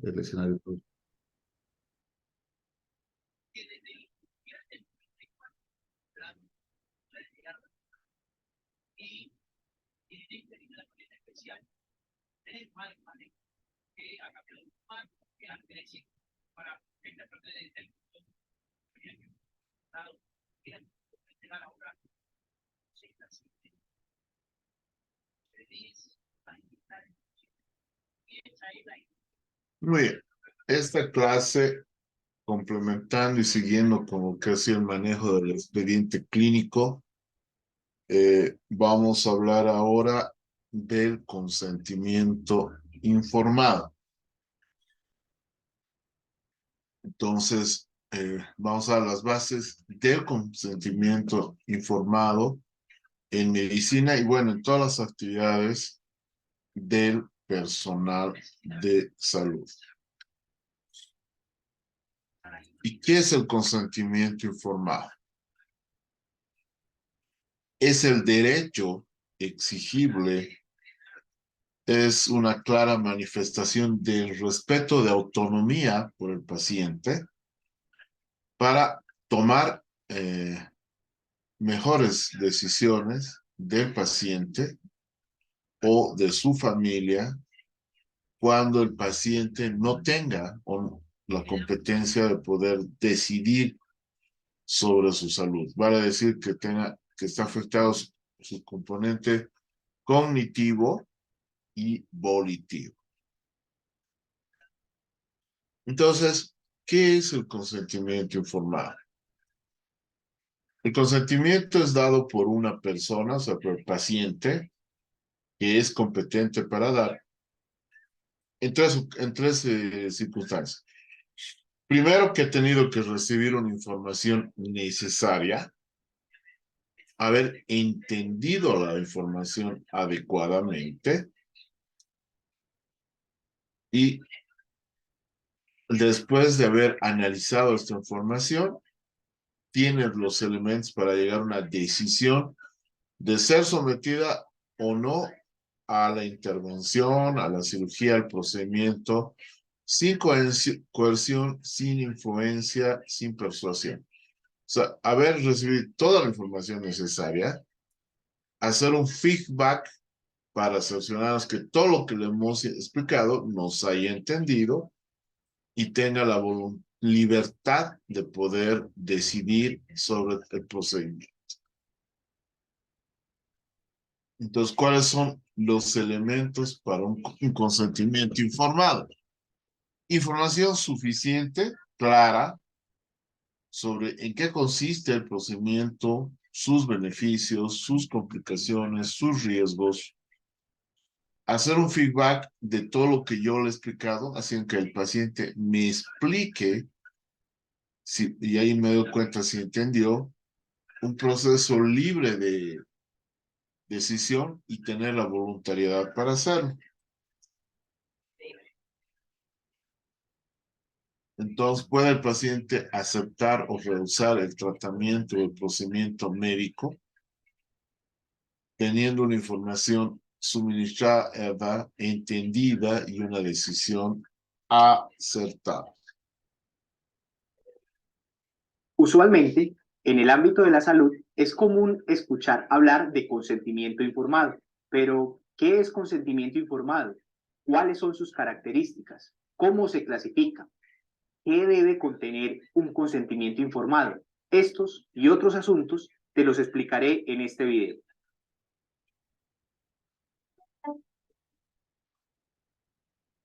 el escenario. Muy bien. Esta clase, complementando y siguiendo con lo que ha sido el manejo del expediente clínico, vamos a hablar ahora del consentimiento informado. Entonces, vamos a las bases del consentimiento informado en medicina y bueno, en todas las actividades del personal de salud. ¿Y qué es el consentimiento informado? Es el derecho exigible, es una clara manifestación del respeto de autonomía por el paciente para tomar mejores decisiones del paciente o de su familia cuando el paciente no tenga la competencia de poder decidir sobre su salud. Vale decir que está afectado su componente cognitivo y volitivo. Entonces, ¿qué es el consentimiento informado? El consentimiento es dado por una persona, o sea, por el paciente, que es competente para dar en tres circunstancias. Primero, que ha tenido que recibir una información necesaria, haber entendido la información adecuadamente y después de haber analizado esta información, tiene los elementos para llegar a una decisión de ser sometida o no a la intervención, a la cirugía, al procedimiento, sin coerción, sin influencia, sin persuasión. O sea, haber recibido toda la información necesaria, hacer un feedback para cerciorarnos que todo lo que le hemos explicado nos haya entendido y tenga la libertad de poder decidir sobre el procedimiento. Entonces, ¿cuáles son los elementos para un consentimiento informado? Información suficiente, clara, sobre en qué consiste el procedimiento, sus beneficios, sus complicaciones, sus riesgos. Hacer un feedback de todo lo que yo le he explicado, haciendo que el paciente me explique, y ahí me doy cuenta si entendió, un proceso libre de decisión y tener la voluntariedad para hacerlo. Entonces, ¿puede el paciente aceptar o rehusar el tratamiento o el procedimiento médico teniendo una información suministrada, entendida y una decisión acertada? Usualmente, en el ámbito de la salud, es común escuchar hablar de consentimiento informado. Pero, ¿qué es consentimiento informado? ¿Cuáles son sus características? ¿Cómo se clasifica? ¿Qué debe contener un consentimiento informado? Estos y otros asuntos te los explicaré en este video.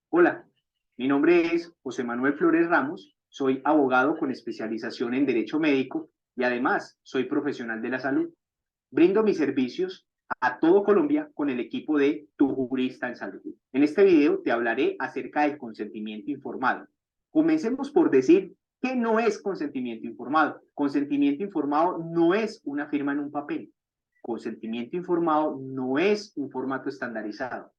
Hola, mi nombre es José Manuel Flores Ramos, soy abogado con especialización en Derecho Médico y además soy profesional de la salud. Brindo mis servicios a todo Colombia con el equipo de Tu Jurista en Salud. En este video te hablaré acerca del consentimiento informado. Comencemos por decir qué no es consentimiento informado. Consentimiento informado no es una firma en un papel. Consentimiento informado no es un formato estandarizado.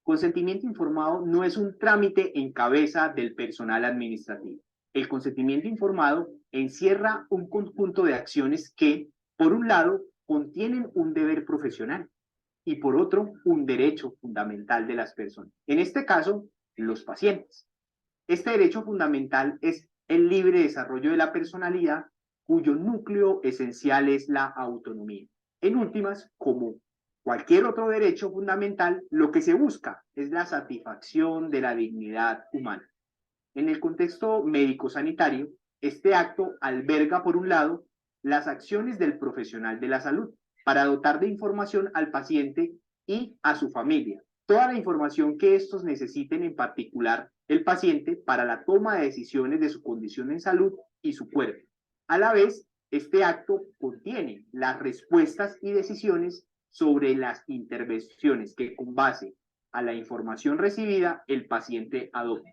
Consentimiento informado no es un trámite en cabeza del personal administrativo. El consentimiento informado encierra un conjunto de acciones que, por un lado, contienen un deber profesional y por otro, un derecho fundamental de las personas. En este caso, los pacientes. Este derecho fundamental es el libre desarrollo de la personalidad, cuyo núcleo esencial es la autonomía. En últimas, como cualquier otro derecho fundamental, lo que se busca es la satisfacción de la dignidad humana. En el contexto médico-sanitario, este acto alberga, por un lado, las acciones del profesional de la salud para dotar de información al paciente y a su familia, toda la información que estos necesiten, en particular el paciente, para la toma de decisiones de su condición en salud y su cuerpo. A la vez, este acto contiene las respuestas y decisiones sobre las intervenciones que, con base a la información recibida, el paciente adopta.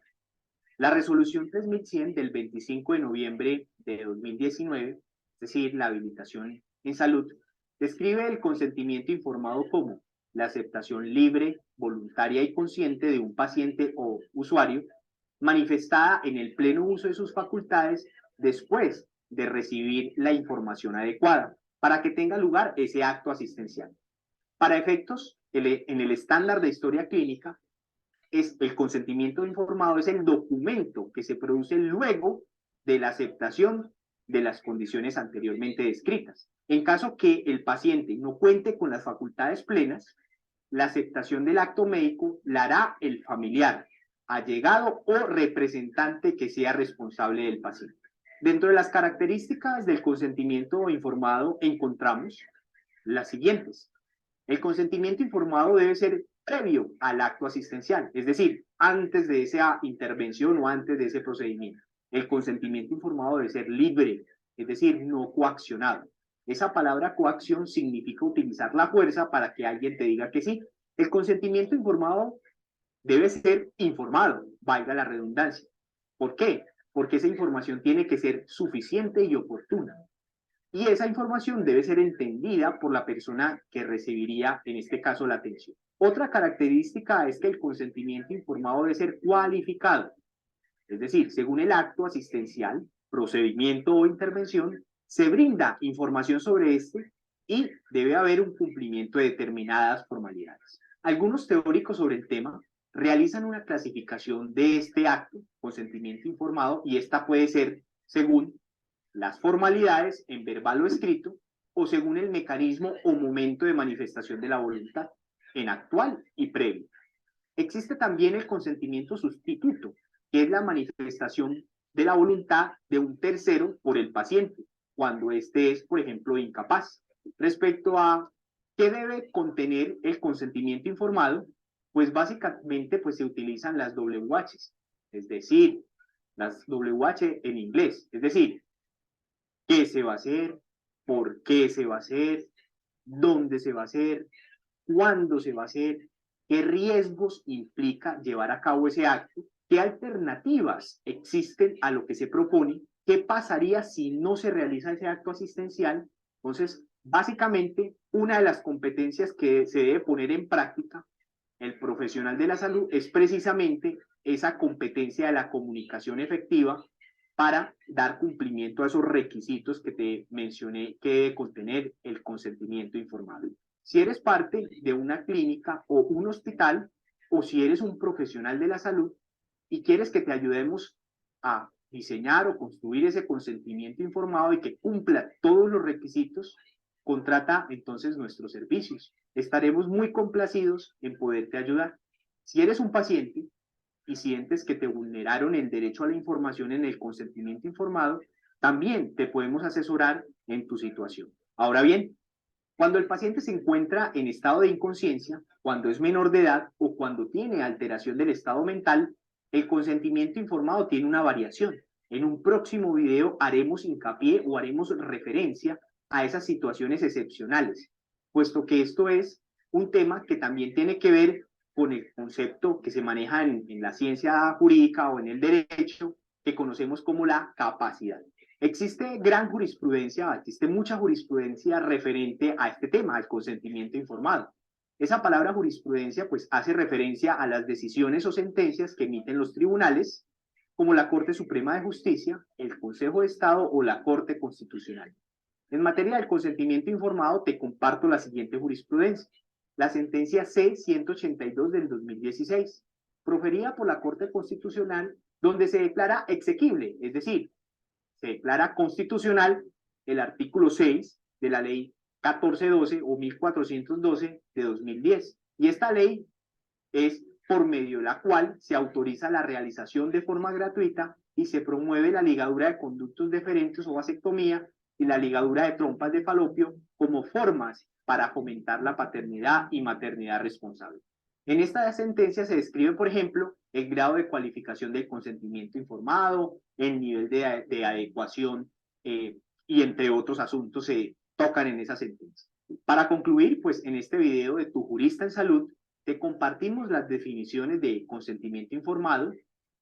La resolución 3100 del 25 de noviembre de 2019, es decir, la habilitación en salud, describe el consentimiento informado como la aceptación libre, voluntaria y consciente de un paciente o usuario, manifestada en el pleno uso de sus facultades después de recibir la información adecuada para que tenga lugar ese acto asistencial. Para efectos, en el estándar de historia clínica, el consentimiento informado es el documento que se produce luego de la aceptación de las condiciones anteriormente descritas. En caso que el paciente no cuente con las facultades plenas, la aceptación del acto médico la hará el familiar, allegado o representante que sea responsable del paciente. Dentro de las características del consentimiento informado encontramos las siguientes. El consentimiento informado debe ser previo al acto asistencial, es decir, antes de esa intervención o antes de ese procedimiento. El consentimiento informado debe ser libre, es decir, no coaccionado. Esa palabra coacción significa utilizar la fuerza para que alguien te diga que sí. El consentimiento informado debe ser informado, valga la redundancia. ¿Por qué? Porque esa información tiene que ser suficiente y oportuna. Y esa información debe ser entendida por la persona que recibiría, en este caso, la atención. Otra característica es que el consentimiento informado debe ser cualificado, es decir, según el acto asistencial, procedimiento o intervención, se brinda información sobre este y debe haber un cumplimiento de determinadas formalidades. Algunos teóricos sobre el tema realizan una clasificación de este acto, consentimiento informado, y esta puede ser según las formalidades en verbal o escrito, o según el mecanismo o momento de manifestación de la voluntad, en actual y previo. Existe también el consentimiento sustituto, que es la manifestación de la voluntad de un tercero por el paciente, cuando éste es, por ejemplo, incapaz. Respecto a qué debe contener el consentimiento informado, pues básicamente pues, se utilizan las WH, es decir, las WH en inglés, es decir, qué se va a hacer, por qué se va a hacer, dónde se va a hacer, cuándo se va a hacer, qué riesgos implica llevar a cabo ese acto, qué alternativas existen a lo que se propone, qué pasaría si no se realiza ese acto asistencial. Entonces, básicamente, una de las competencias que se debe poner en práctica el profesional de la salud es precisamente esa competencia de la comunicación efectiva para dar cumplimiento a esos requisitos que te mencioné que debe contener el consentimiento informado. Si eres parte de una clínica o un hospital, o si eres un profesional de la salud y quieres que te ayudemos a diseñar o construir ese consentimiento informado y que cumpla todos los requisitos, contrata entonces nuestros servicios. Estaremos muy complacidos en poderte ayudar. Si eres un paciente y sientes que te vulneraron el derecho a la información en el consentimiento informado, también te podemos asesorar en tu situación. Ahora bien, cuando el paciente se encuentra en estado de inconsciencia, cuando es menor de edad o cuando tiene alteración del estado mental, el consentimiento informado tiene una variación. En un próximo video haremos hincapié o haremos referencia a esas situaciones excepcionales, puesto que esto es un tema que también tiene que ver con el concepto que se maneja en la ciencia jurídica o en el derecho, que conocemos como la capacidad. Existe gran jurisprudencia, existe mucha jurisprudencia referente a este tema, al consentimiento informado. Esa palabra jurisprudencia pues hace referencia a las decisiones o sentencias que emiten los tribunales, como la Corte Suprema de Justicia, el Consejo de Estado o la Corte Constitucional. En materia del consentimiento informado te comparto la siguiente jurisprudencia. La sentencia C-182 del 2016, proferida por la Corte Constitucional, donde se declara exequible, es decir, se declara constitucional el artículo 6 de la ley 1412 o 1412 de 2010. Y esta ley es por medio de la cual se autoriza la realización de forma gratuita y se promueve la ligadura de conductos deferentes o vasectomía y la ligadura de trompas de falopio como formas para fomentar la paternidad y maternidad responsable. En esta sentencia se describe, por ejemplo, el grado de cualificación del consentimiento informado, el nivel de adecuación y entre otros asuntos se tocan en esa sentencia. Para concluir, pues en este video de Tu Jurista en Salud, te compartimos las definiciones de consentimiento informado,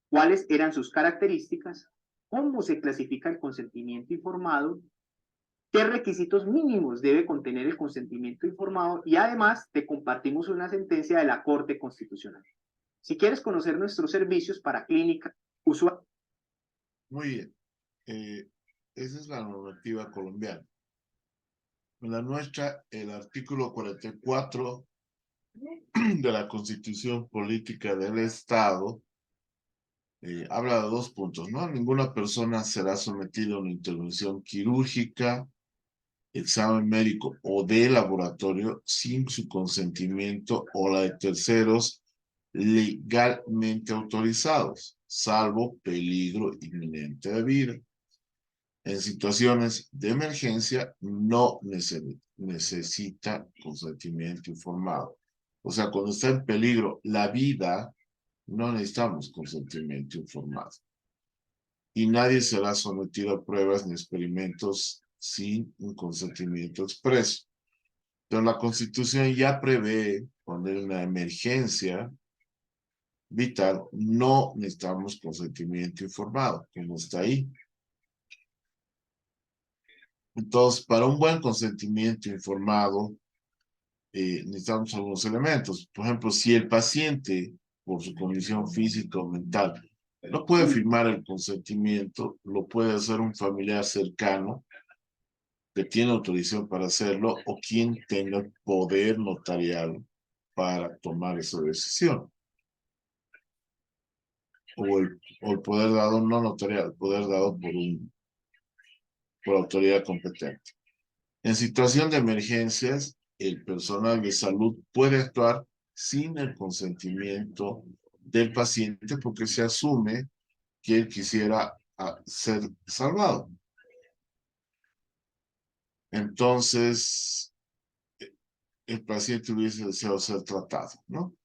cuáles eran sus características, cómo se clasifica el consentimiento informado, qué requisitos mínimos debe contener el consentimiento informado y además te compartimos una sentencia de la Corte Constitucional. Si quieres conocer nuestros servicios para clínica, usuario. Muy bien. Esa es la normativa colombiana. En la nuestra, el artículo 44 de la Constitución Política del Estado habla de 2 puntos, ¿no? Ninguna persona será sometida a una intervención quirúrgica, examen médico o de laboratorio sin su consentimiento o la de terceros legalmente autorizados, salvo peligro inminente de vida. En situaciones de emergencia no necesita consentimiento informado. O sea, cuando está en peligro la vida, no necesitamos consentimiento informado. Y nadie será sometido a pruebas ni experimentos sin un consentimiento expreso. Pero la Constitución ya prevé, cuando hay una emergencia vital, no necesitamos consentimiento informado, como está ahí. Entonces, para un buen consentimiento informado, necesitamos algunos elementos. Por ejemplo, si el paciente, por su condición física o mental, no puede firmar el consentimiento, lo puede hacer un familiar cercano que tiene autorización para hacerlo o quien tenga el poder notarial para tomar esa decisión. O el poder dado no notarial, el poder dado por autoridad competente. En situación de emergencias, el personal de salud puede actuar sin el consentimiento del paciente porque se asume que él quisiera ser salvado. Entonces, el paciente hubiese deseado ser tratado, ¿no?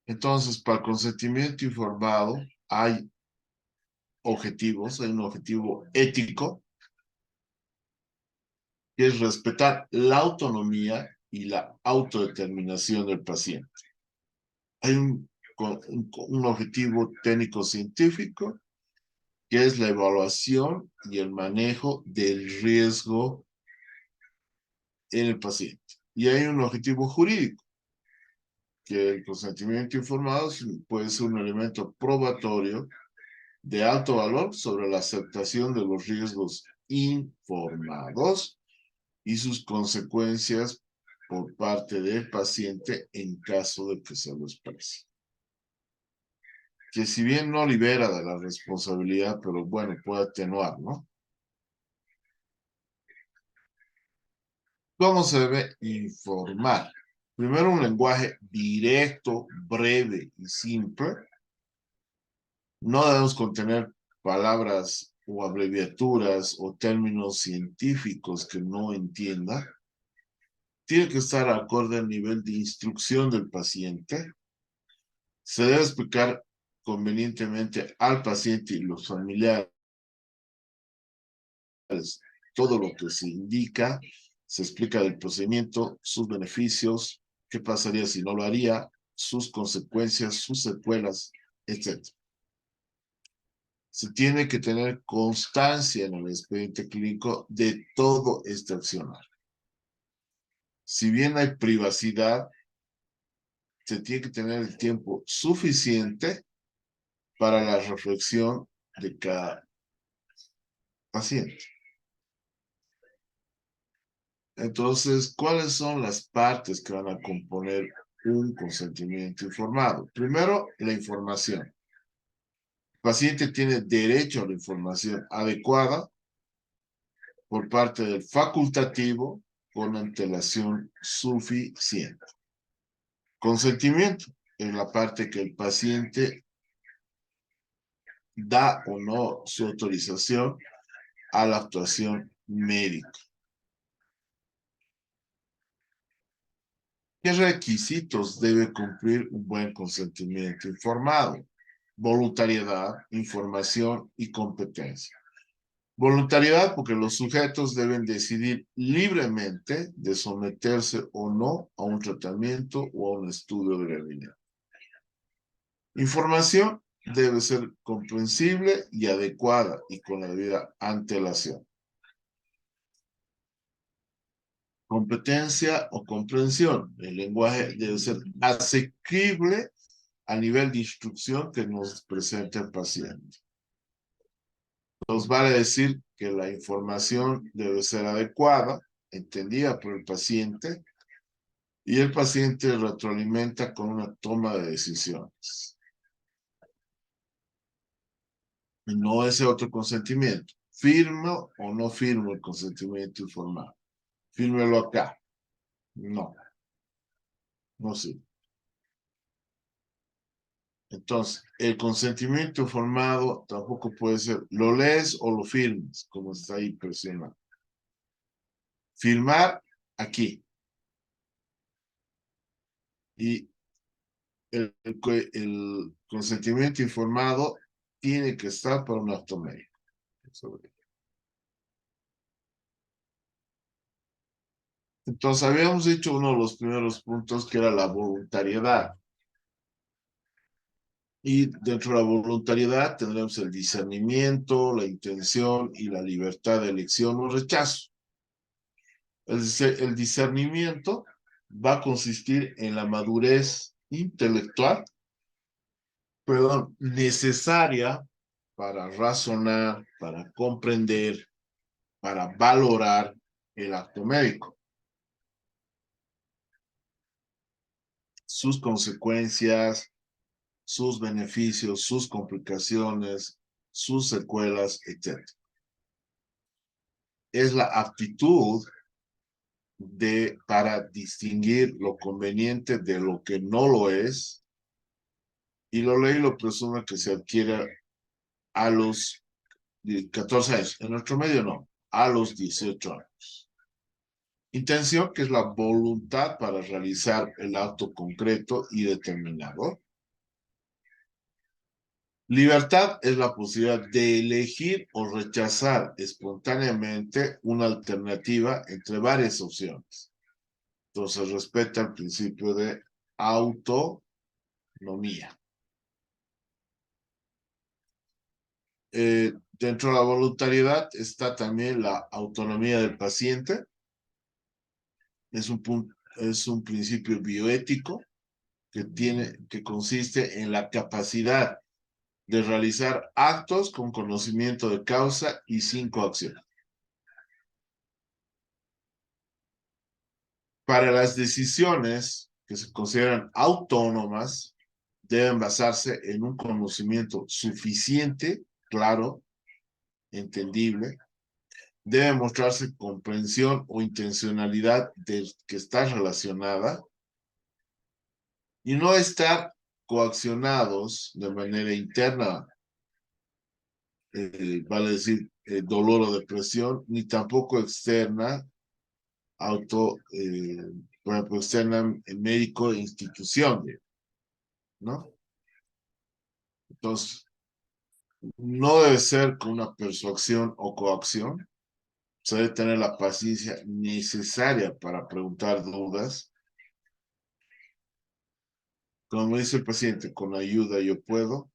Entonces, para el consentimiento informado hay objetivos, hay un objetivo ético, que es respetar la autonomía y la autodeterminación del paciente. Hay un objetivo técnico-científico, que es la evaluación y el manejo del riesgo en el paciente. Y hay un objetivo jurídico, que el consentimiento informado puede ser un elemento probatorio de alto valor sobre la aceptación de los riesgos informados y sus consecuencias por parte del paciente en caso de que se lo exprese. Que si bien no libera de la responsabilidad, pero bueno, puede atenuar, ¿no? ¿Cómo se debe informar? Primero, un lenguaje directo, breve y simple. No debemos contener palabras o abreviaturas o términos científicos que no entienda. Tiene que estar acorde al nivel de instrucción del paciente. Se debe explicar convenientemente al paciente y los familiares todo lo que se indica, se explica del procedimiento, sus beneficios, qué pasaría si no lo haría, sus consecuencias, sus secuelas, etc. Se tiene que tener constancia en el expediente clínico de todo este accionar. Si bien hay privacidad, se tiene que tener el tiempo suficiente para la reflexión de cada paciente. Entonces, ¿cuáles son las partes que van a componer un consentimiento informado? Primero, la información. paciente tiene derecho a la información adecuada por parte del facultativo con antelación suficiente. Consentimiento es la parte que el paciente da o no su autorización a la actuación médica. ¿Qué requisitos debe cumplir un buen consentimiento informado? Voluntariedad, información y competencia. Voluntariedad porque los sujetos deben decidir libremente de someterse o no a un tratamiento o a un estudio de gabinete. Información debe ser comprensible y adecuada y con la debida antelación. Competencia o comprensión. El lenguaje debe ser asequible a nivel de instrucción que nos presenta el paciente. Nos vale decir que la información debe ser adecuada, entendida por el paciente, y el paciente retroalimenta con una toma de decisiones. No ese otro consentimiento. ¿Firmo o no firmo el consentimiento informado? Fírmelo acá. No, no sirve. Entonces, el consentimiento informado tampoco puede ser, lo lees o lo firmes, como está ahí presionado. Firmar aquí. Y el consentimiento informado tiene que estar para un acto médico. Entonces, habíamos dicho uno de los primeros puntos que era la voluntariedad. Y dentro de la voluntariedad tendremos el discernimiento, la intención y la libertad de elección o rechazo. El discernimiento va a consistir en la madurez intelectual, perdón, necesaria para razonar, para comprender, para valorar el acto médico, sus consecuencias, sus beneficios, sus complicaciones, sus secuelas, etc. Es la aptitud para distinguir lo conveniente de lo que no lo es, y lo ley lo presume que se adquiere a los 14 años. En nuestro medio no, a los 18 años. Intención, que es la voluntad para realizar el acto concreto y determinado. Libertad es la posibilidad de elegir o rechazar espontáneamente una alternativa entre varias opciones. Entonces respeta el principio de autonomía. Dentro de la voluntariedad está también la autonomía del paciente. Es un principio bioético que consiste en la capacidad de realizar actos con conocimiento de causa y sin coacción. Para las decisiones que se consideran autónomas, deben basarse en un conocimiento suficiente, claro, entendible. Debe mostrarse comprensión o intencionalidad de que está relacionada y no estar coaccionados de manera interna, vale decir, dolor o depresión, ni tampoco externa, por ejemplo, externa, médico e institución, ¿no? Entonces, no debe ser con una persuasión o coacción, se debe tener la paciencia necesaria para preguntar dudas. Como dice el paciente, con ayuda yo puedo.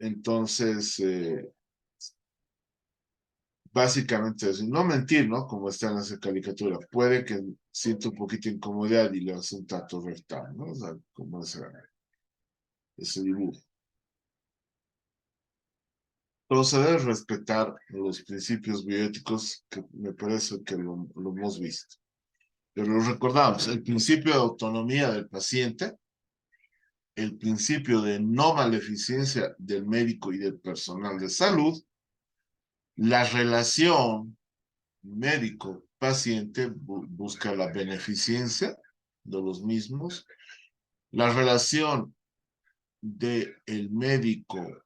Entonces, básicamente es no mentir, ¿no? Como está en esa caricatura. Puede que sienta un poquito de incomodidad y le hace un tacto rectal, ¿no? O sea, como ese dibujo. Proceder a respetar los principios bioéticos, que me parece que lo hemos visto. Pero lo recordamos, el principio de autonomía del paciente el principio de no maleficencia del médico y del personal de salud, la relación médico-paciente busca la beneficencia de los mismos, la relación del médico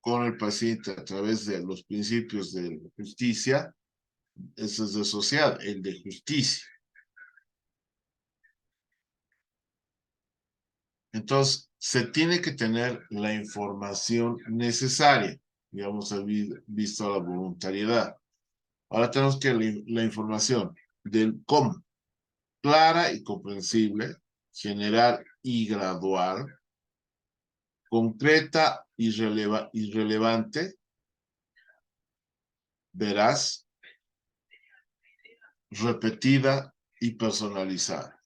con el paciente a través de los principios de justicia, ese es de sociedad, el de justicia. Entonces, se tiene que tener la información necesaria. Ya hemos visto la voluntariedad. Ahora tenemos que la información del cómo, clara y comprensible, general y gradual, concreta y irrelevante, veraz, repetida y personalizada.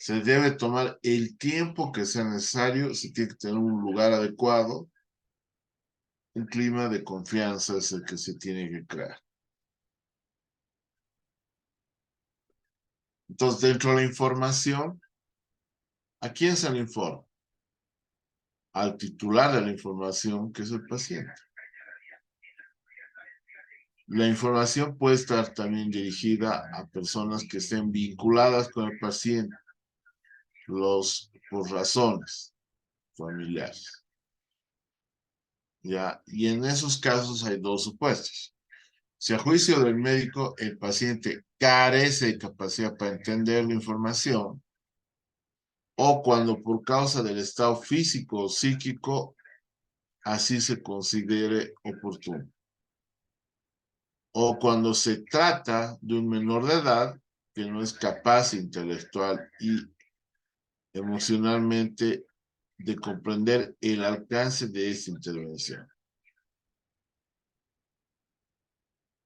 Se debe tomar el tiempo que sea necesario, se tiene que tener un lugar adecuado, un clima de confianza es el que se tiene que crear. Entonces, dentro de la información, ¿a quién se le informa? Al titular de la información, que es el paciente. La información puede estar también dirigida a personas que estén vinculadas con el paciente, por razones familiares. ¿Ya? Y en esos casos hay dos supuestos. Si a juicio del médico el paciente carece de capacidad para entender la información, o cuando por causa del estado físico o psíquico así se considere oportuno. O cuando se trata de un menor de edad que no es capaz intelectual y emocionalmente de comprender el alcance de esta intervención.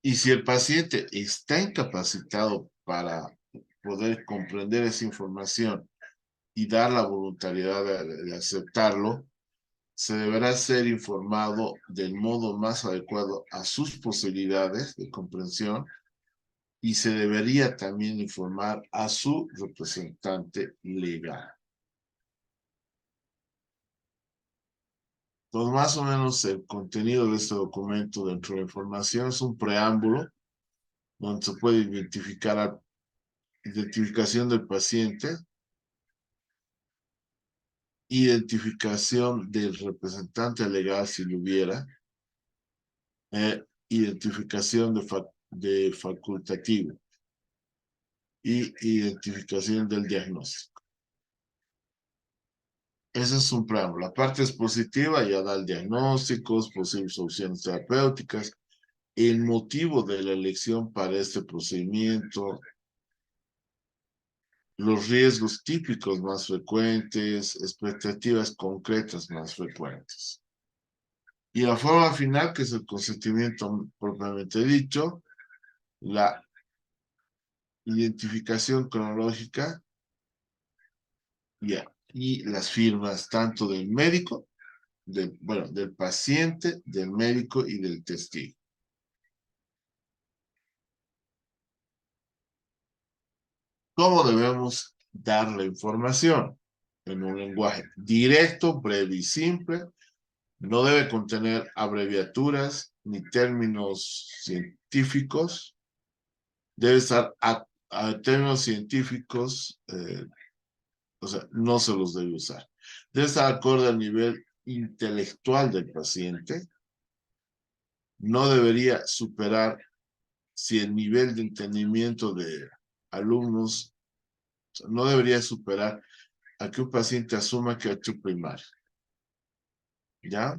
Y si el paciente está incapacitado para poder comprender esa información y dar la voluntariedad de aceptarlo, se deberá ser informado del modo más adecuado a sus posibilidades de comprensión y se debería también informar a su representante legal. Entonces, más o menos el contenido de este documento dentro de la información es un preámbulo donde se puede identificar identificación del paciente, identificación del representante legal si lo hubiera, identificación de facultativo y identificación del diagnóstico. Ese es un preámbulo. La parte expositiva ya da el diagnóstico, posibles soluciones terapéuticas, el motivo de la elección para este procedimiento, los riesgos típicos más frecuentes, expectativas concretas más frecuentes. Y la forma final, que es el consentimiento propiamente dicho, la identificación cronológica y las firmas tanto del médico, del paciente, del médico y del testigo. ¿Cómo debemos dar la información? En un lenguaje directo, breve y simple. No debe contener abreviaturas ni términos científicos. Debe estar a términos científicos, o sea, no se los debe usar. Debe estar acorde al nivel intelectual del paciente. No debería superar, si el nivel de entendimiento de alumnos, o sea, no debería superar a que un paciente asuma que ha hecho primaria. ¿Ya?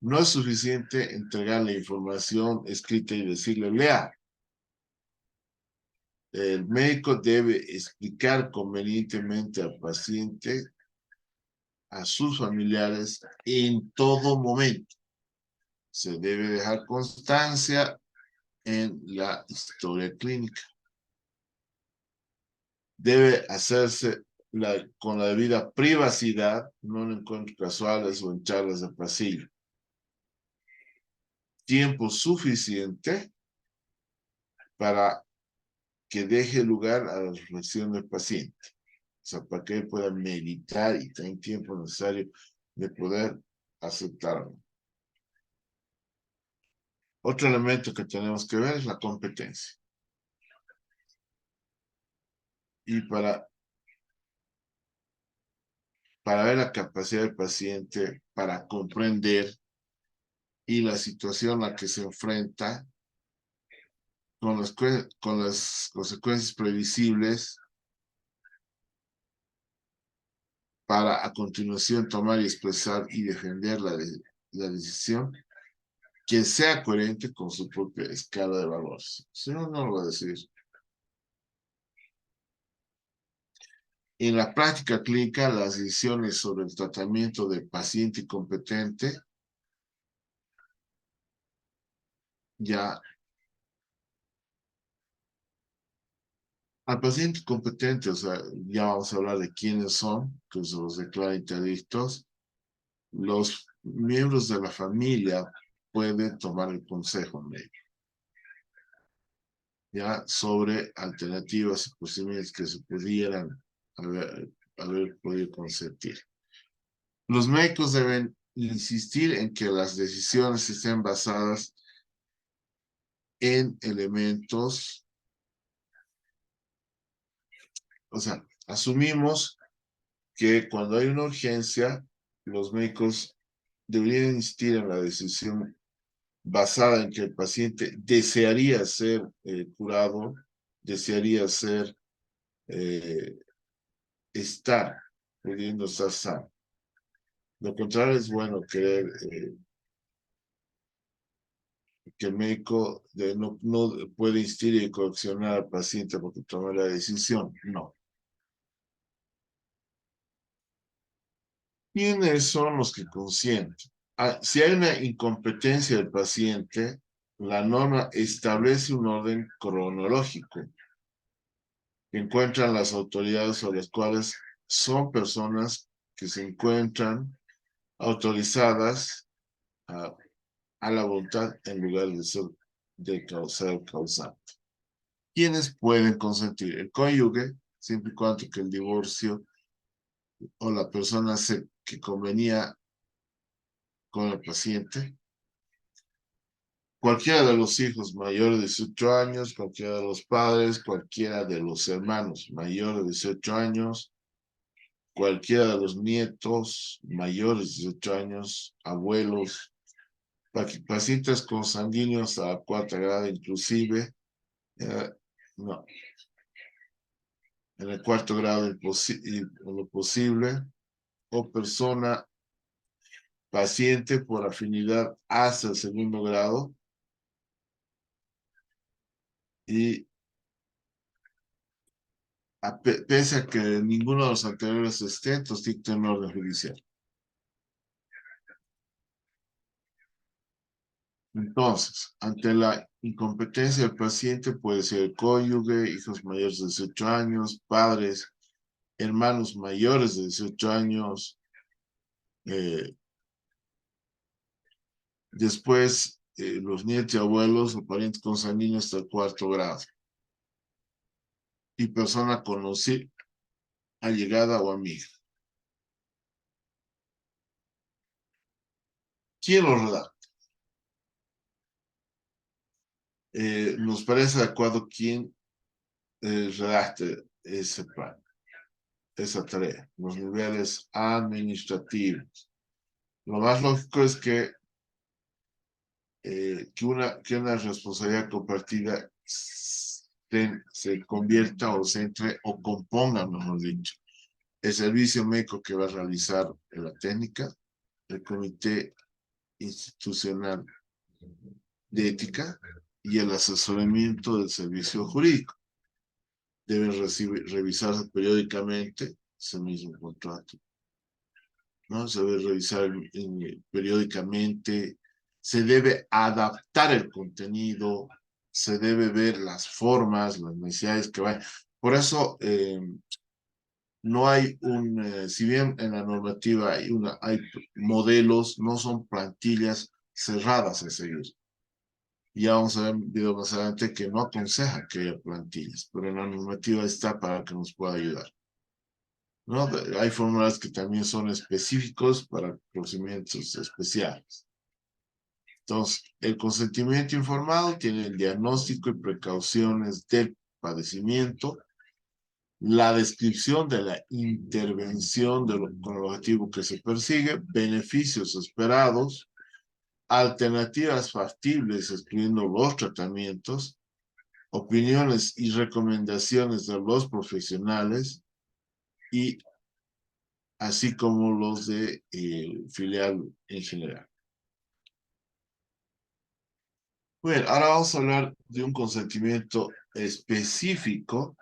No es suficiente entregarle información escrita y decirle, lea. El médico debe explicar convenientemente al paciente, a sus familiares, en todo momento. Se debe dejar constancia en la historia clínica. Debe hacerse con la debida privacidad, no en encuentros casuales o en charlas de pasillo. Tiempo suficiente para que deje lugar a la reflexión del paciente. sea, para que él pueda meditar y tener tiempo necesario de poder aceptarlo. Otro elemento que tenemos que ver es la competencia. Y para ver la capacidad del paciente para comprender y la situación a la que se enfrenta con las consecuencias previsibles para a continuación tomar y expresar y defender la decisión que sea coherente con su propia escala de valores. Si no, no lo va a decir. En la práctica clínica, las decisiones sobre el tratamiento del paciente incompetente ya al paciente competente, o sea, ya vamos a hablar de quiénes son, que se los declara interdictos. Los miembros de la familia pueden tomar el consejo médico, ya sobre alternativas y posibilidades que se pudieran haber podido consentir. Los médicos deben insistir en que las decisiones estén basadas en elementos, o sea, asumimos que cuando hay una urgencia, los médicos deberían insistir en la decisión basada en que el paciente desearía ser curado, desearía estar, pudiendo estar sano. Lo contrario es bueno querer que el médico no puede insistir y coaccionar al paciente porque toma la decisión. No. ¿Quiénes son los que consienten? Si hay una incompetencia del paciente, la norma establece un orden cronológico que encuentran las autoridades sobre las cuales son personas que se encuentran autorizadas a la voluntad en lugar de ser causante. ¿Quiénes pueden consentir? El cónyuge, siempre y cuando que el divorcio o la persona que convenía con el paciente. Cualquiera de los hijos mayores de 18 años, cualquiera de los padres, cualquiera de los hermanos mayores de 18 años, cualquiera de los nietos mayores de 18 años, abuelos, pacientes consanguíneos a cuarta grado inclusive, no, en el cuarto grado lo posible, o persona paciente por afinidad hasta el segundo grado, y pese a que ninguno de los anteriores esté, dicta en orden judicial. Entonces, ante la incompetencia del paciente puede ser el cónyuge, hijos mayores de 18 años, padres, hermanos mayores de 18 años, después los nietos y abuelos o parientes consanguíneos hasta el cuarto grado, y persona conocida, allegada o amiga. ¿Quién lo redacta? Nos parece adecuado quien redacte ese plan, esa tarea, los niveles administrativos. Lo más lógico es que una responsabilidad compartida se convierta o se entre o componga, mejor dicho, el servicio médico que va a realizar la técnica, el comité institucional de ética y el asesoramiento del servicio jurídico. Deben revisarse periódicamente ese mismo contrato, ¿no? Se debe revisar periódicamente, se debe adaptar el contenido, se debe ver las formas, las necesidades que vayan. Por eso no hay si bien en la normativa hay modelos, no son plantillas cerradas a seguir. Ya vamos a ver un video más adelante que no aconseja que haya plantillas, pero en la normativa está para que nos pueda ayudar. ¿no? Hay formularios que también son específicos para procedimientos especiales. Entonces, el consentimiento informado tiene el diagnóstico y precauciones del padecimiento, la descripción de la intervención con el objetivo que se persigue, beneficios esperados, alternativas factibles, excluyendo los tratamientos, opiniones y recomendaciones de los profesionales y así como los de filial en general. Bueno, ahora vamos a hablar de un consentimiento específico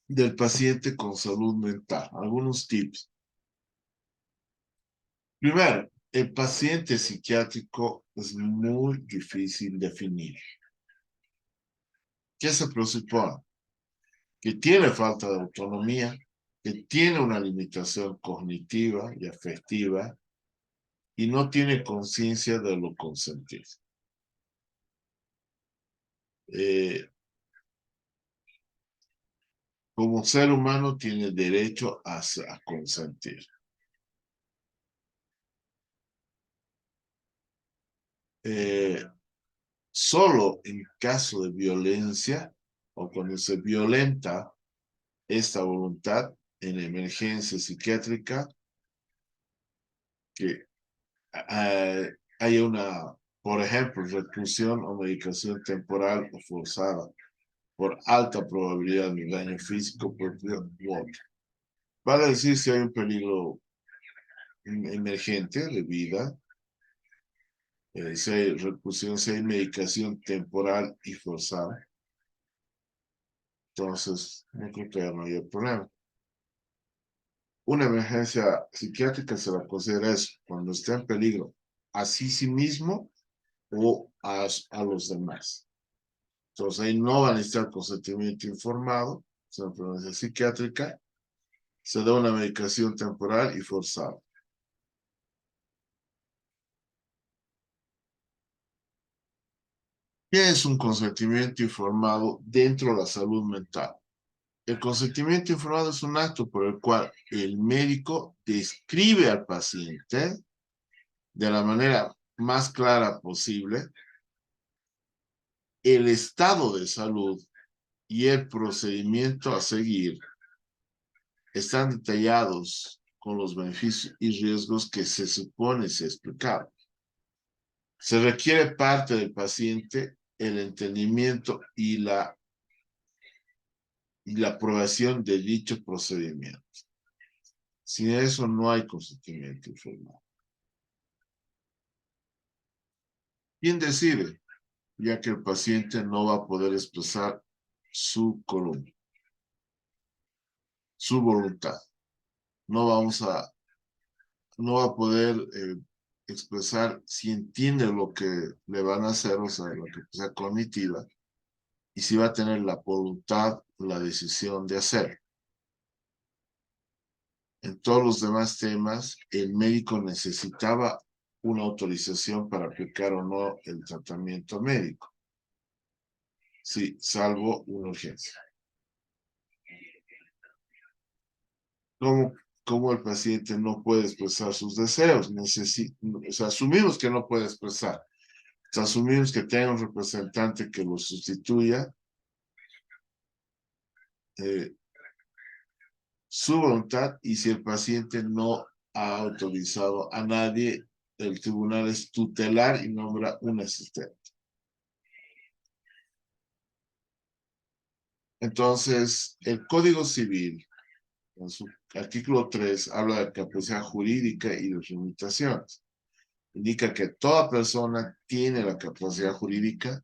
del paciente con salud mental. Algunos tips. Primero, el paciente psiquiátrico es muy difícil definir. ¿Qué se presupone? Que tiene falta de autonomía, que tiene una limitación cognitiva y afectiva y no tiene conciencia de lo consentido. Eh, como ser humano tiene derecho a consentir. Eh, Solo en caso de violencia o cuando se violenta esta voluntad en emergencia psiquiátrica, que haya una, por ejemplo, reclusión o medicación temporal o forzada por alta probabilidad de daño físico propio u otro. Vale decir si hay un peligro emergente de vida, si hay reclusión, si hay medicación temporal y forzada, entonces no creo que haya mayor problema. Una emergencia psiquiátrica se la considera eso, cuando está en peligro a sí mismo o a los demás. Entonces ahí no va a necesitar consentimiento informado, es una enfermedad psiquiátrica, se da una medicación temporal y forzada. ¿Qué es un consentimiento informado dentro de la salud mental? El consentimiento informado es un acto por el cual el médico describe al paciente de la manera más clara posible el estado de salud y el procedimiento a seguir. Están detallados con los beneficios y riesgos que se supone se explicaron. Se requiere parte del paciente el entendimiento y la aprobación de dicho procedimiento. Sin eso no hay consentimiento informado. ¿Quién decide? Ya que el paciente no va a poder expresar su columna, su voluntad. No va a poder expresar si entiende lo que le van a hacer, o sea, la capacidad cognitiva, y si va a tener la voluntad, la decisión de hacer. En todos los demás temas, el médico necesitaba una autorización para aplicar o no el tratamiento médico. Sí, salvo una urgencia. ¿Cómo el paciente no puede expresar sus deseos? O sea, asumimos que no puede expresar. O sea, asumimos que tenga un representante que lo sustituya. Su voluntad, y si el paciente no ha autorizado a nadie, el tribunal es tutelar y nombra un asistente. Entonces, el Código Civil, en su artículo 3, habla de capacidad jurídica y de limitaciones. Indica que toda persona tiene la capacidad jurídica.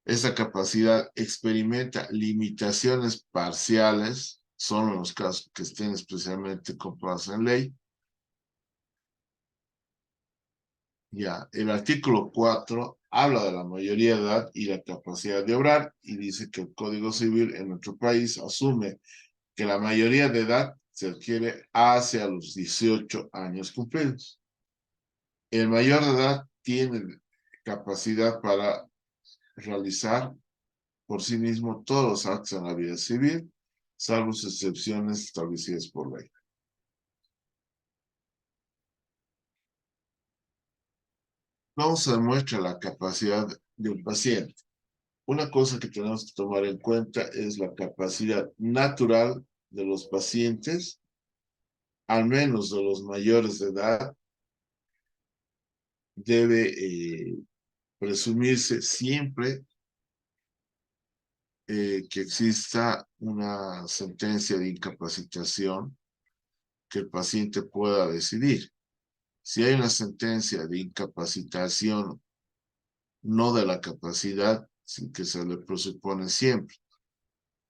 Esa capacidad experimenta limitaciones parciales, son en los casos que estén especialmente comprobados en ley. Ya, el artículo 4 habla de la mayoría de edad y la capacidad de obrar y dice que el Código Civil en nuestro país asume que la mayoría de edad se adquiere hacia los 18 años cumplidos. El mayor de edad tiene capacidad para realizar por sí mismo todos los actos en la vida civil salvo excepciones establecidas por ley. ¿Cómo se demuestra la capacidad de un paciente? Una cosa que tenemos que tomar en cuenta es la capacidad natural de los pacientes, al menos de los mayores de edad. Debe presumirse siempre que exista una sentencia de incapacitación que el paciente pueda decidir. Si hay una sentencia de incapacitación, no de la capacidad, sin que se le presupone siempre,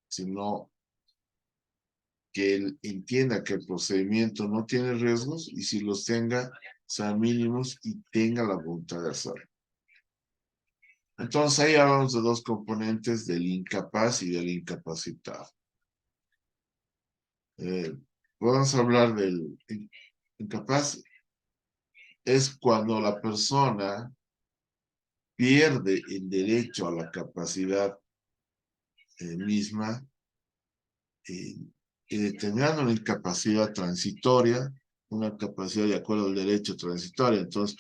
sino que él entienda que el procedimiento no tiene riesgos y si los tenga, sean mínimos y tenga la voluntad de hacerlo. Entonces ahí hablamos de dos componentes, del incapaz y del incapacitado. Podemos hablar del incapaz, es cuando la persona pierde el derecho a la capacidad misma y determinando una incapacidad transitoria, una capacidad de acuerdo al derecho transitoria. Entonces,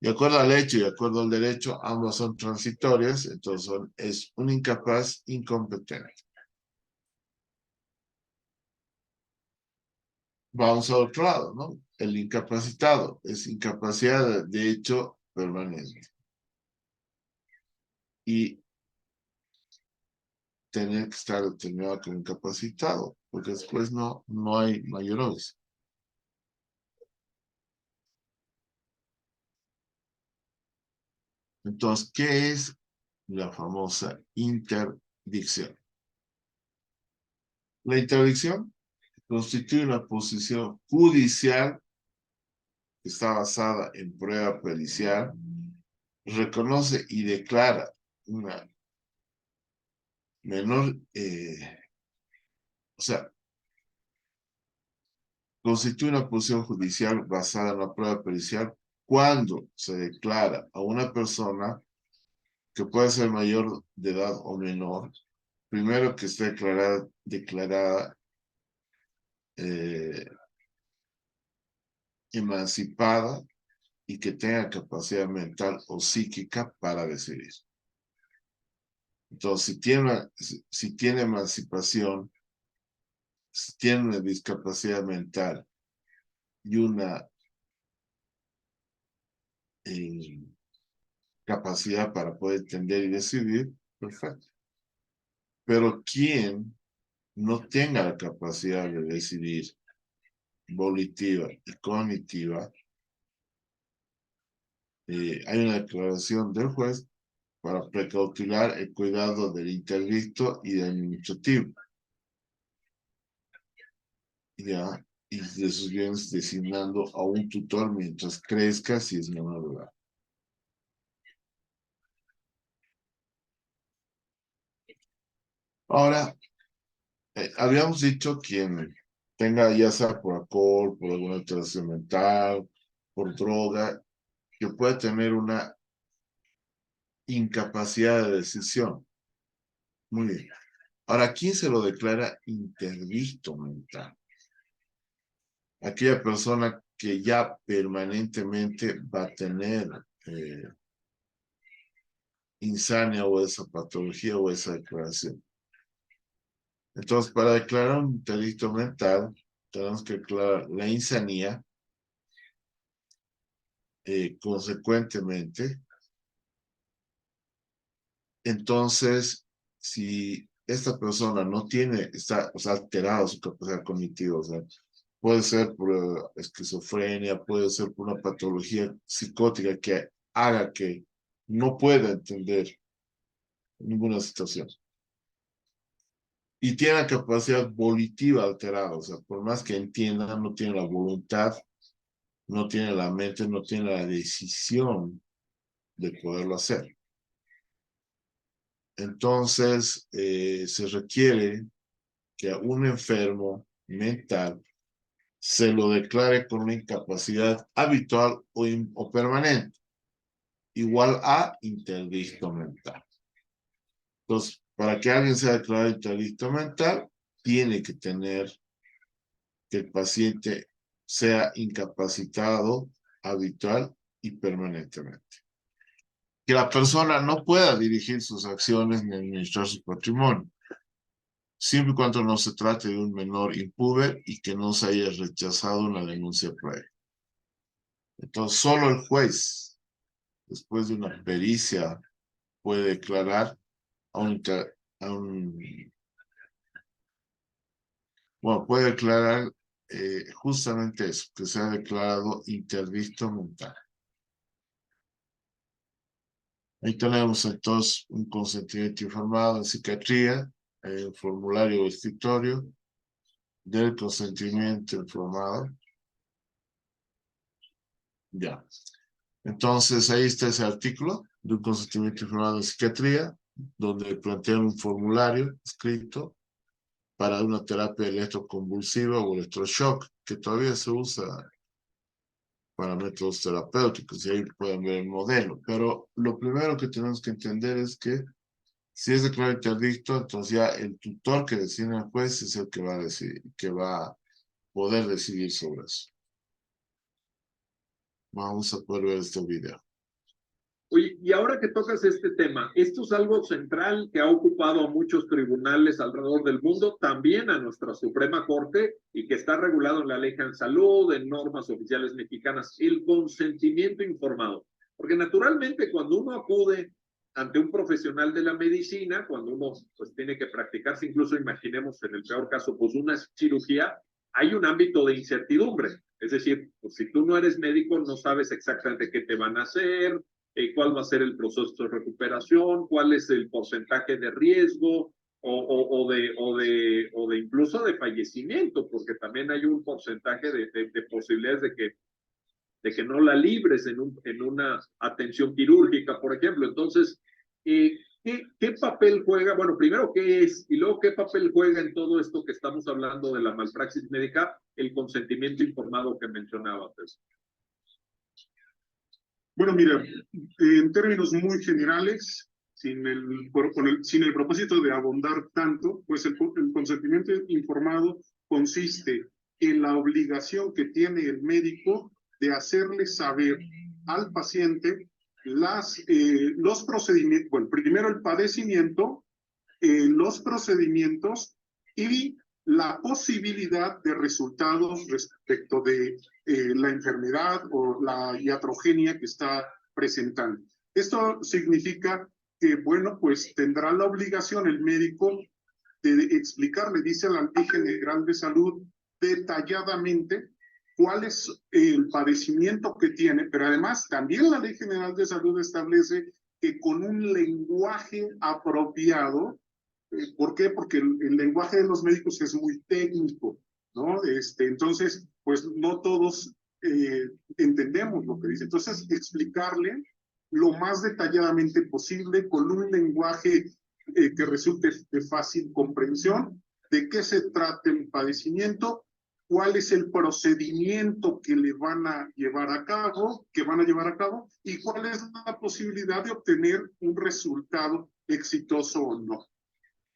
de acuerdo al hecho y de acuerdo al derecho, ambas son transitorias, entonces es un incapaz incompetente. Vamos al otro lado, ¿no? El incapacitado es incapacidad de hecho permanente. Y tener que estar determinado como incapacitado, porque después no hay mayores. Entonces, ¿qué es la famosa interdicción? La interdicción constituye una posición judicial que está basada en prueba pericial, reconoce y declara una menor, o sea, constituye una posición judicial basada en la prueba pericial cuando se declara a una persona que puede ser mayor de edad o menor, primero que esté declarada eh, emancipada y que tenga capacidad mental o psíquica para decidir. Entonces, si tiene emancipación, si tiene una discapacidad mental y una eh, capacidad para poder entender y decidir, perfecto. Pero quien no tenga la capacidad de decidir volitiva y cognitiva, hay una declaración del juez para precautelar el cuidado del interdicto y del administrativo. ¿Ya? Y de sus bienes designando a un tutor mientras crezca si es menor de edad. Ahora, habíamos dicho quien tenga ya sea por alcohol, por alguna alteración mental, por droga, que puede tener una incapacidad de decisión. Muy bien. Ahora, ¿quién se lo declara interdicto mental? Aquella persona que ya permanentemente va a tener insania o esa patología o esa declaración. Entonces, para declarar un interdicto mental, tenemos que declarar la insanía, consecuentemente. Entonces, si esta persona no tiene, está, o sea, alterada su capacidad cognitiva, o sea, puede ser por esquizofrenia, puede ser por una patología psicótica que haga que no pueda entender ninguna situación. Y tiene la capacidad volitiva alterada, o sea, por más que entienda, no tiene la voluntad, no tiene la mente, no tiene la decisión de poderlo hacer. Entonces, se requiere que a un enfermo mental se lo declare con una incapacidad habitual o permanente, igual a interdicto mental. Entonces, para que alguien sea declarado interdicto mental, tiene que tener que el paciente sea incapacitado habitual y permanentemente. Que la persona no pueda dirigir sus acciones ni administrar su patrimonio, siempre y cuando no se trate de un menor impúber y que no se haya rechazado una denuncia previa. Entonces, solo el juez, después de una pericia, puede declarar bueno, puede declarar justamente eso, que se ha declarado interdicto mental. Ahí tenemos entonces un consentimiento informado en psiquiatría, el formulario o escritorio del consentimiento informado. Ya. Entonces ahí está ese artículo de un consentimiento informado en psiquiatría, donde plantean un formulario escrito para una terapia electroconvulsiva o electroshock, que todavía se usa para métodos terapéuticos, y ahí pueden ver el modelo. Pero lo primero que tenemos que entender es que si es declarado interdicto, entonces ya el tutor que decide el juez es el que va a decidir, que va a poder decidir sobre eso. Vamos a poder ver este video. Oye, y ahora que tocas este tema, esto es algo central que ha ocupado a muchos tribunales alrededor del mundo, también a nuestra Suprema Corte, y que está regulado en la Ley de Salud, en normas oficiales mexicanas, el consentimiento informado. Porque naturalmente cuando uno acude ante un profesional de la medicina, cuando uno pues tiene que practicarse, incluso imaginemos en el peor caso, pues una cirugía, hay un ámbito de incertidumbre. Es decir, pues, si tú no eres médico, no sabes exactamente qué te van a hacer, cuál va a ser el proceso de recuperación, cuál es el porcentaje de riesgo o de incluso de fallecimiento, porque también hay un porcentaje de posibilidades de que no la libres en una atención quirúrgica, por ejemplo. Entonces, ¿qué papel juega? Bueno, primero, ¿qué es? Y luego, ¿qué papel juega en todo esto que estamos hablando de la malpraxis médica? El consentimiento informado que mencionaba antes. Bueno, mira, en términos muy generales, sin el propósito de abundar tanto, pues el consentimiento informado consiste en la obligación que tiene el médico de hacerle saber al paciente los procedimientos, bueno, primero el padecimiento, los procedimientos y la posibilidad de resultados respecto de la enfermedad o la iatrogenia que está presentando. Esto significa que, bueno, pues tendrá la obligación el médico de explicarle, dice la Ley General de Salud, detalladamente cuál es el padecimiento que tiene, pero además también la Ley General de Salud establece que con un lenguaje apropiado. ¿Por qué? Porque el lenguaje de los médicos es muy técnico, ¿no? Entonces, pues no todos entendemos lo que dice. Entonces, explicarle lo más detalladamente posible con un lenguaje que resulte de fácil comprensión, de qué se trata el padecimiento, cuál es el procedimiento que le van a llevar a cabo, y cuál es la posibilidad de obtener un resultado exitoso o no.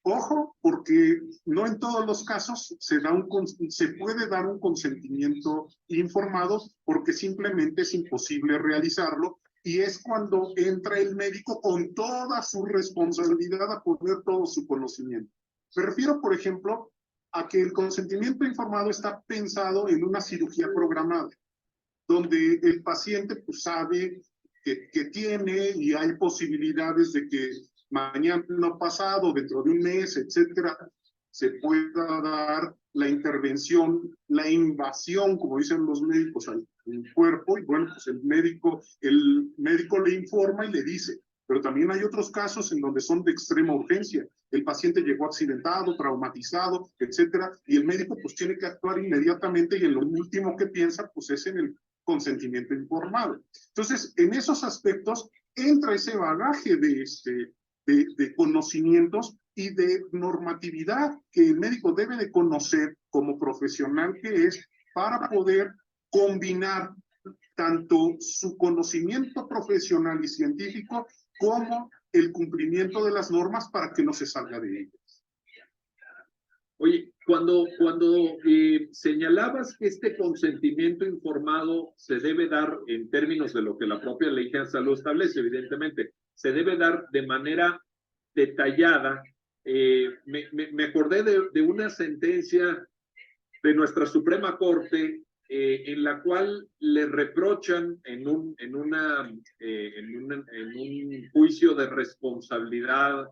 Ojo, porque no en todos los casos se puede dar un consentimiento informado porque simplemente es imposible realizarlo, y es cuando entra el médico con toda su responsabilidad a poner todo su conocimiento. Me refiero, por ejemplo, a que el consentimiento informado está pensado en una cirugía programada, donde el paciente pues, sabe que tiene y hay posibilidades de que mañana no pasado, dentro de un mes, etcétera, se pueda dar la intervención, la invasión, como dicen los médicos, al cuerpo, y bueno, pues el médico le informa y le dice. Pero también hay otros casos en donde son de extrema urgencia. El paciente llegó accidentado, traumatizado, etcétera, y el médico pues tiene que actuar inmediatamente, y en lo último que piensa pues es en el consentimiento informado. Entonces, en esos aspectos entra ese bagaje de conocimientos y de normatividad que el médico debe de conocer como profesional que es, para poder combinar tanto su conocimiento profesional y científico como el cumplimiento de las normas para que no se salga de ellas. Oye, cuando señalabas que este consentimiento informado se debe dar en términos de lo que la propia Ley General de Salud establece, evidentemente, se debe dar de manera detallada. Me acordé de una sentencia de nuestra Suprema Corte en la cual le reprochan en un juicio de responsabilidad,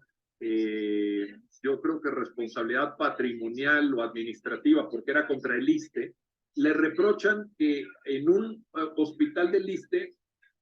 yo creo que responsabilidad patrimonial o administrativa, porque era contra el ISSSTE, le reprochan que en un hospital del ISSSTE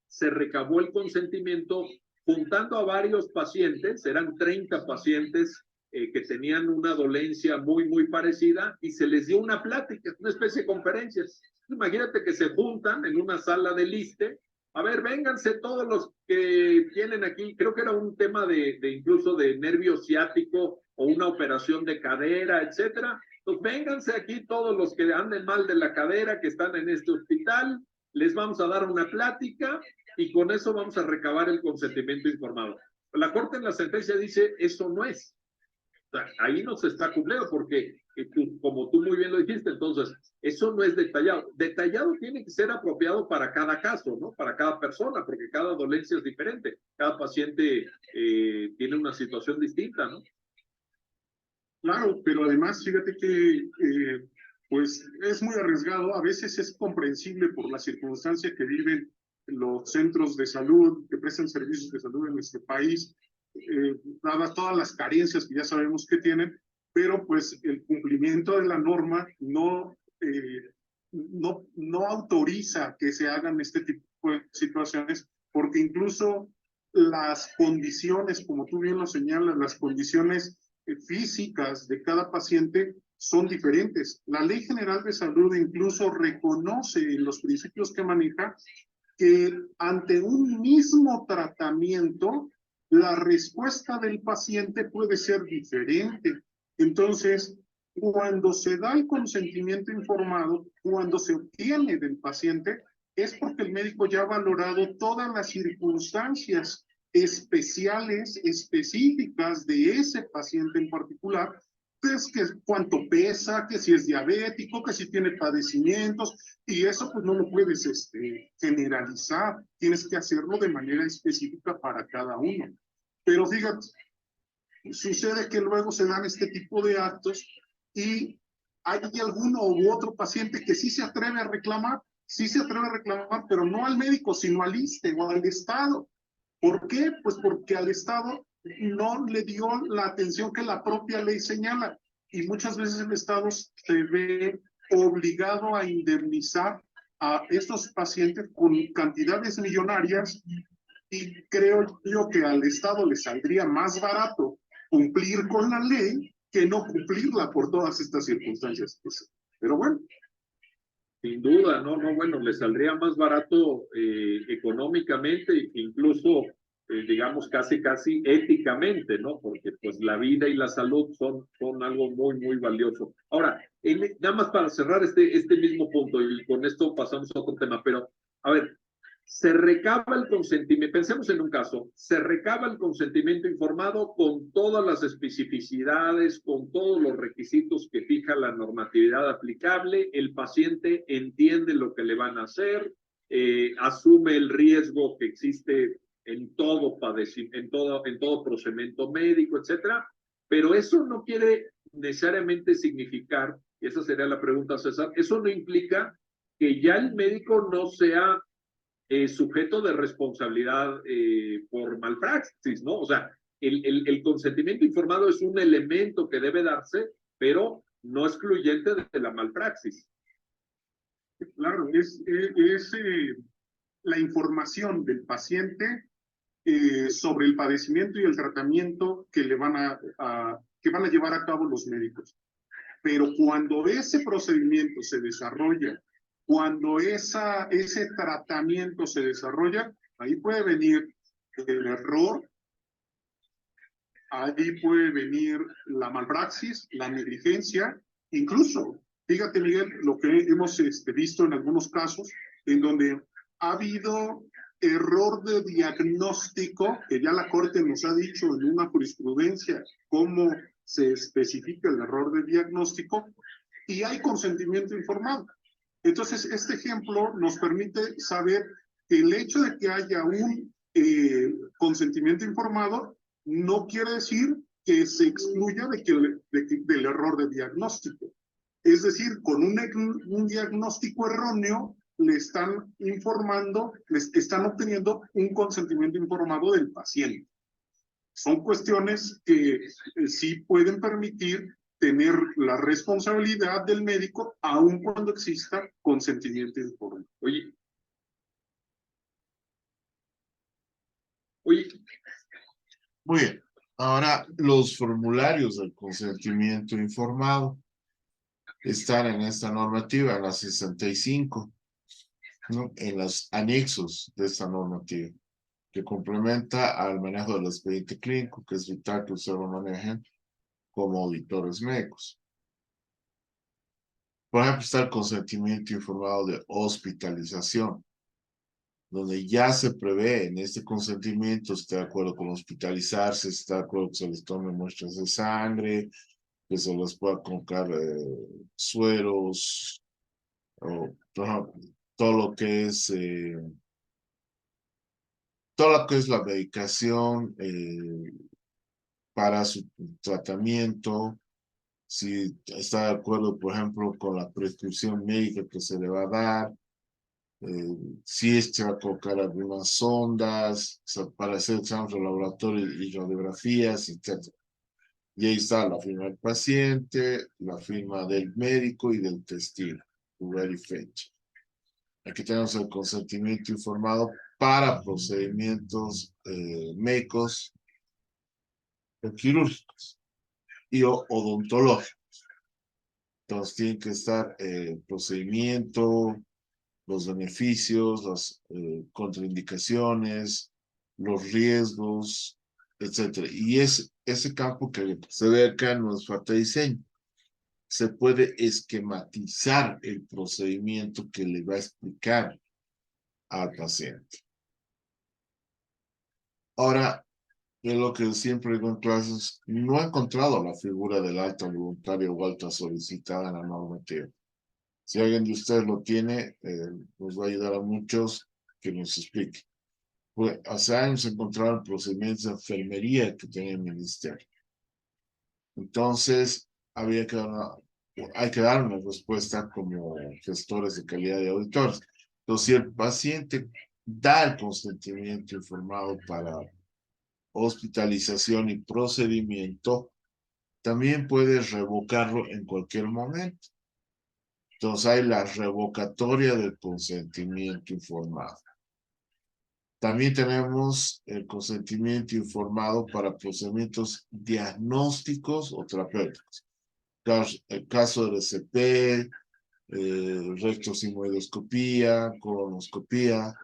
se recabó el consentimiento juntando a varios pacientes, eran 30 pacientes que tenían una dolencia muy parecida, y se les dio una plática, una especie de conferencias. Imagínate que se juntan en una sala del ISSSTE, a ver, vénganse todos los que tienen aquí, creo que era un tema de incluso de nervio ciático o una operación de cadera, etcétera. Entonces, vénganse aquí todos los que anden mal de la cadera, que están en este hospital, les vamos a dar una plática y con eso vamos a recabar el consentimiento informado. La Corte en la sentencia dice, eso no es. O sea, ahí no se está cumpliendo porque, como tú muy bien lo dijiste, entonces, eso no es detallado. Detallado tiene que ser apropiado para cada caso, ¿no? Para cada persona, porque cada dolencia es diferente. Cada paciente tiene una situación distinta, ¿no? Claro, pero además, fíjate que pues es muy arriesgado. A veces es comprensible por la circunstancia que viven los centros de salud, que prestan servicios de salud en nuestro país, dadas todas las carencias que ya sabemos que tienen, pero pues el cumplimiento de la norma no autoriza que se hagan este tipo de situaciones, porque incluso las condiciones, como tú bien lo señalas, las condiciones físicas de cada paciente son diferentes. La Ley General de Salud incluso reconoce en los principios que maneja que ante un mismo tratamiento, la respuesta del paciente puede ser diferente. Entonces, cuando se da el consentimiento informado, cuando se obtiene del paciente, es porque el médico ya ha valorado todas las circunstancias especiales, específicas de ese paciente en particular, pues que cuánto pesa, que si es diabético, que si tiene padecimientos, y eso pues no lo puedes generalizar, tienes que hacerlo de manera específica para cada uno. Pero fíjate, sucede que luego se dan este tipo de actos y hay alguno u otro paciente que sí se atreve a reclamar, pero no al médico, sino al ISSSTE o al Estado. ¿Por qué? Pues porque al Estado no le dio la atención que la propia ley señala, y muchas veces el Estado se ve obligado a indemnizar a estos pacientes con cantidades millonarias, y creo yo que al Estado le saldría más barato cumplir con la ley que no cumplirla por todas estas circunstancias. Pero bueno. Sin duda, bueno, le saldría más barato económicamente e incluso, digamos, casi éticamente, ¿no? Porque pues la vida y la salud son algo muy valioso. Ahora, nada más para cerrar este mismo punto, y con esto pasamos a otro tema, pero, a ver, se recaba el consentimiento, pensemos en un caso, se recaba el consentimiento informado con todas las especificidades, con todos los requisitos que fija la normatividad aplicable, el paciente entiende lo que le van a hacer, asume el riesgo que existe en todo procedimiento médico, etcétera, pero eso no quiere necesariamente significar, y esa sería la pregunta, César, eso no implica que ya el médico no sea sujeto de responsabilidad por malpraxis, ¿no? O sea, el consentimiento informado es un elemento que debe darse, pero no excluyente de la malpraxis. Claro, es la información del paciente sobre el padecimiento y el tratamiento que le van que van a llevar a cabo los médicos. Pero cuando ese procedimiento se desarrolla, cuando ese tratamiento se desarrolla, ahí puede venir el error, ahí puede venir la malpraxis, la negligencia, incluso, fíjate Miguel, lo que hemos visto en algunos casos, en donde ha habido error de diagnóstico, que ya la Corte nos ha dicho en una jurisprudencia cómo se especifica el error de diagnóstico y hay consentimiento informado. Entonces, este ejemplo nos permite saber que el hecho de que haya un consentimiento informado no quiere decir que se excluya del error de diagnóstico. Es decir, con un diagnóstico erróneo le están informando, les están obteniendo un consentimiento informado del paciente. Son cuestiones que sí pueden permitir tener la responsabilidad del médico aun cuando exista consentimiento informado. Oye, Muy bien. Ahora, los formularios del consentimiento informado están en esta normativa, en la 65, ¿no? En los anexos de esta normativa, que complementa al manejo del expediente clínico, que es vital que ustedes lo manejen como auditores médicos. Por ejemplo, está el consentimiento informado de hospitalización, donde ya se prevé en este consentimiento, está de acuerdo con hospitalizarse, está de acuerdo que se les tome muestras de sangre, que se les pueda colocar sueros, o todo lo que es toda lo que es la medicación para su tratamiento, si está de acuerdo, por ejemplo, con la prescripción médica que se le va a dar, si se va a colocar algunas sondas para hacer exámenes de laboratorio y radiografías, etc. Y ahí está la firma del paciente, la firma del médico y del testigo, lugar y fecha. Aquí tenemos el consentimiento informado para procedimientos médicos o quirúrgicos y odontológicos. Entonces tiene que estar el procedimiento, los beneficios, las contraindicaciones, los riesgos, etc. Y es ese campo que se ve acá nos falta diseño. Se puede esquematizar el procedimiento que le va a explicar al paciente. Ahora, es lo que siempre digo en clases, no he encontrado la figura del alta voluntaria o alta solicitada en la normativa. Si alguien de ustedes lo tiene, nos va a ayudar a muchos que nos explique. Pues hace años encontraron procedimientos de enfermería que tenía el ministerio. Entonces, hay que dar una respuesta como gestores de calidad de auditores. Entonces, si el paciente da el consentimiento informado para hospitalización y procedimiento, también puede revocarlo en cualquier momento. Entonces, hay la revocatoria del consentimiento informado. También tenemos el consentimiento informado para procedimientos diagnósticos o terapéuticos. El caso de RCP, rectosigmoidoscopía, colonoscopía,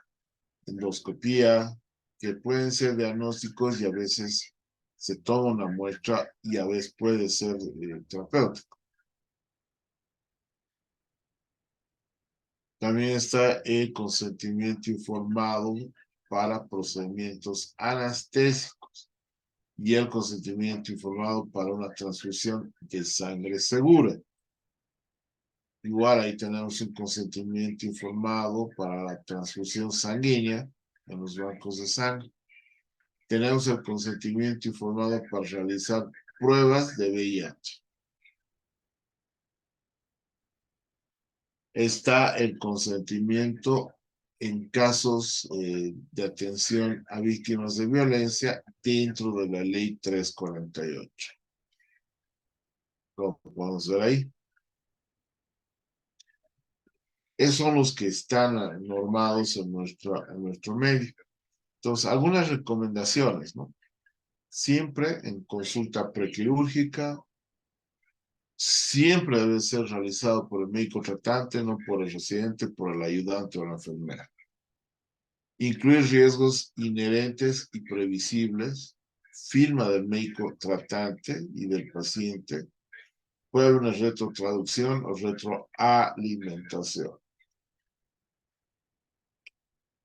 endoscopía, que pueden ser diagnósticos y a veces se toma una muestra y a veces puede ser terapéutico. También está el consentimiento informado para procedimientos anestésicos y el consentimiento informado para una transfusión de sangre segura. Igual ahí tenemos un consentimiento informado para la transfusión sanguínea en los bancos de sangre. Tenemos el consentimiento informado para realizar pruebas de VIH. Está el consentimiento en casos de atención a víctimas de violencia dentro de la ley 348. Como podemos ver ahí. Esos son los que están normados en nuestro medio. Entonces, algunas recomendaciones, ¿no? Siempre en consulta prequirúrgica, siempre debe ser realizado por el médico tratante, no por el residente, por el ayudante o la enfermera. Incluir riesgos inherentes y previsibles, firma del médico tratante y del paciente. Puede haber una retrotraducción o retroalimentación.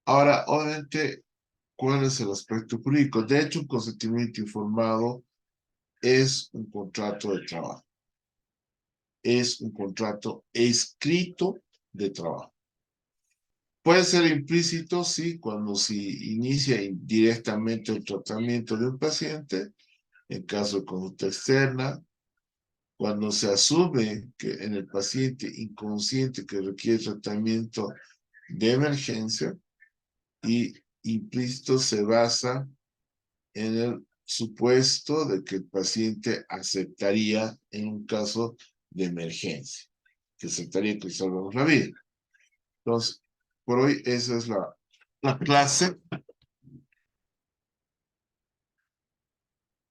Ahora, obviamente, ¿cuál es el aspecto jurídico? De hecho, un consentimiento informado es un contrato de trabajo. Es un contrato escrito de trabajo. Puede ser implícito, sí, cuando se inicia directamente el tratamiento de un paciente, en caso de conducta externa, cuando se asume que en el paciente inconsciente que requiere tratamiento de emergencia, y implícito se basa en el supuesto de que el paciente aceptaría en un caso de emergencia, que aceptaría que salvamos la vida. Entonces, por hoy esa es la clase